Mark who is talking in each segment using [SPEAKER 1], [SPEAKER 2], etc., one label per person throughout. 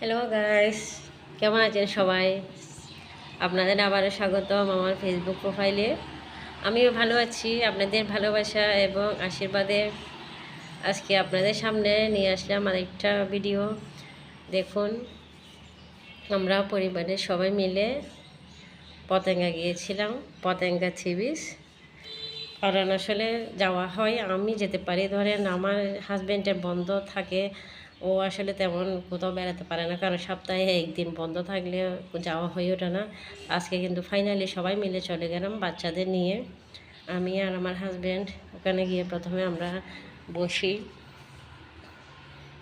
[SPEAKER 1] Hello guys, কেমন আছেন সবাই? আপনাদের আবারও স্বাগতম আমার ফেসবুক প্রোফাইলে। আমিও ভালো আছি। আপনাদের ভালোবাসা এবং আশীর্বাদে আজকে আপনাদের সামনে নিয়ে আসলাম আরেকটা ভিডিও। দেখুন, আমরা পরিবারের সবাই মিলে পতেঙ্গা গিয়েছিলাম, পতেঙ্গা সি বিচ। কারণ আসলে যাওয়া হয়, আমি যেতে পারি, ধরেন আমার হাজব্যান্ডের বন্ধ থাকে, ও আসলে তেমন কোথাও বেড়াতে পারে না, কারণ সপ্তাহে একদিন বন্ধ থাকলে যাওয়া হয়ে ওঠে না। আজকে কিন্তু ফাইনালি সবাই মিলে চলে গেলাম বাচ্চাদের নিয়ে, আমি আর আমার হাজব্যান্ড। ওখানে গিয়ে প্রথমে আমরা বসি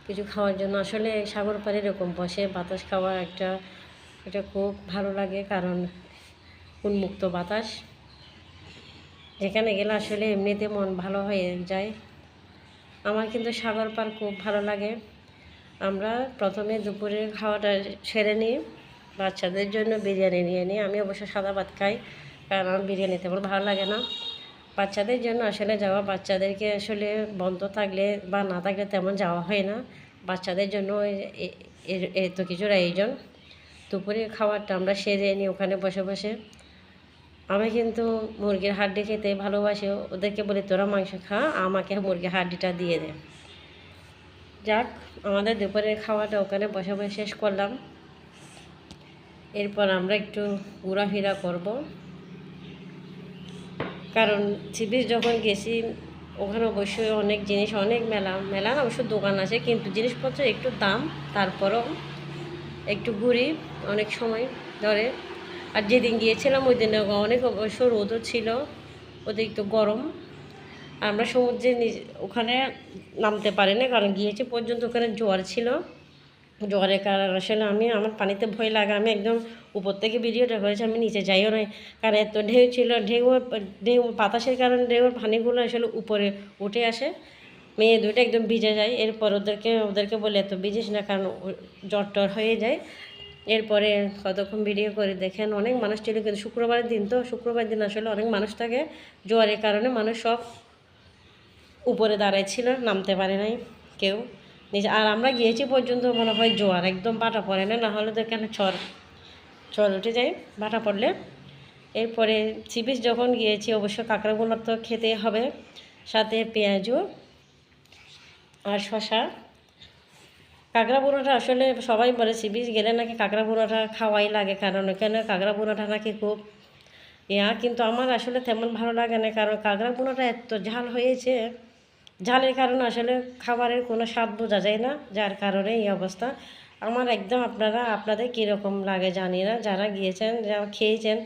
[SPEAKER 1] কিছু খাওয়ার জন্য। আসলে সাগর পাড়ে এরকম বসে বাতাস খাওয়া এটা খুব ভালো লাগে, কারণ উন্মুক্ত বাতাস, যেখানে গেলে আসলে এমনিতে মন ভালো হয়ে যায়। আমার কিন্তু সাগর পার খুব ভালো লাগে। আমরা প্রথমে দুপুরের খাওয়াটা সেরে নিই, বাচ্চাদের জন্য বিরিয়ানি নিয়ে নিই। আমি অবশ্য সাদা ভাত খাই, কারণ আমার বিরিয়ানি তেমন ভালো লাগে না। বাচ্চাদের জন্য আসলে যাওয়া, বাচ্চাদেরকে আসলে বন্ধ থাকলে বা না থাকলে তেমন যাওয়া হয় না। বাচ্চাদের জন্য এত কিছুর আয়োজন। দুপুরের খাবারটা আমরা সেরে নিই ওখানে বসে বসে। আমি কিন্তু মুরগির হাড্ডি খেতে ভালোবাসি, ওদেরকে বলি তোরা মাংস খা, আমাকে মুরগির হাড্ডিটা দিয়ে দে। যাক, আমাদের দুপুরের খাওয়াটা ওখানে বসে বসে শেষ করলাম। এরপর আমরা একটু ঘোরাফেরা করব, কারণ সি বিচ যখন গেছি ওখানে অবশ্যই অনেক জিনিস, অনেক মেলা না, অবশ্য দোকান আছে, কিন্তু জিনিসপত্র একটু দাম। তারপরও একটু ঘুরি অনেক সময় ধরে। আর যেদিন গিয়েছিলাম ওই দিন অনেক অবশ্য রোদও ছিল, অতিরিক্ত গরম। আমরা সমুদ্রে ওখানে নামতে পারি না, কারণ গিয়েছি পর্যন্ত ওখানে জোয়ার ছিল। জোয়ারের কারণ আসলে আমার পানিতে ভয় লাগে। আমি একদম উপর থেকে ভিডিওটা করেছি, আমি নিচে যাইও নাই, কারণ এত ঢেউ ছিল। ঢেউ বাতাসের কারণে ঢেউর পানিগুলো আসলে উপরে উঠে আসে, মেয়ে দুটো একদম ভিজে যায়। এরপর ওদেরকে বলে এত ভিজিস না, কারণ জ্বর টর হয়ে যায়। এরপরে কতক্ষণ ভিডিও করে দেখেন, অনেক মানুষ ছিল, কিন্তু শুক্রবারের দিন তো, শুক্রবার দিন আসলে অনেক মানুষ থাকে। জোয়ারের কারণে মানুষ সব উপরে দাঁড়ায় ছিল, নামতে পারে নাই কেউ নিচে। আর আমরা গিয়েছি পর্যন্ত মনে হয় জোয়ার একদম বাটা পড়ে না, না হলে তো এখানে চর উঠে যায় বাটা পড়লে। এরপরে সি বিচ যখন গিয়েছি অবশ্য কাঁকড়াগুলো তো খেতে হবে, সাথে পেঁয়াজও আর শশা। কাঁকড়া বুনোটা আসলে সবাই বলে সি বিচ গেলে নাকি কাঁকড়া বুনোটা খাওয়াই লাগে, কারণ ওখানে কাঁকড়া বুনোটা নাকি খুব কিন্তু আমার আসলে তেমন ভালো লাগে না, কারণ কাঁকড়া বুনোটা এত ঝাল হয়েছে, ঝালের কারণে আসলে খাবারের কোনো স্বাদ বোঝা যায় না, যার কারণে এই অবস্থা আমার একদম। আপনাদের কীরকম লাগে জানি না, যারা গিয়েছেন, যারা খেয়েছেন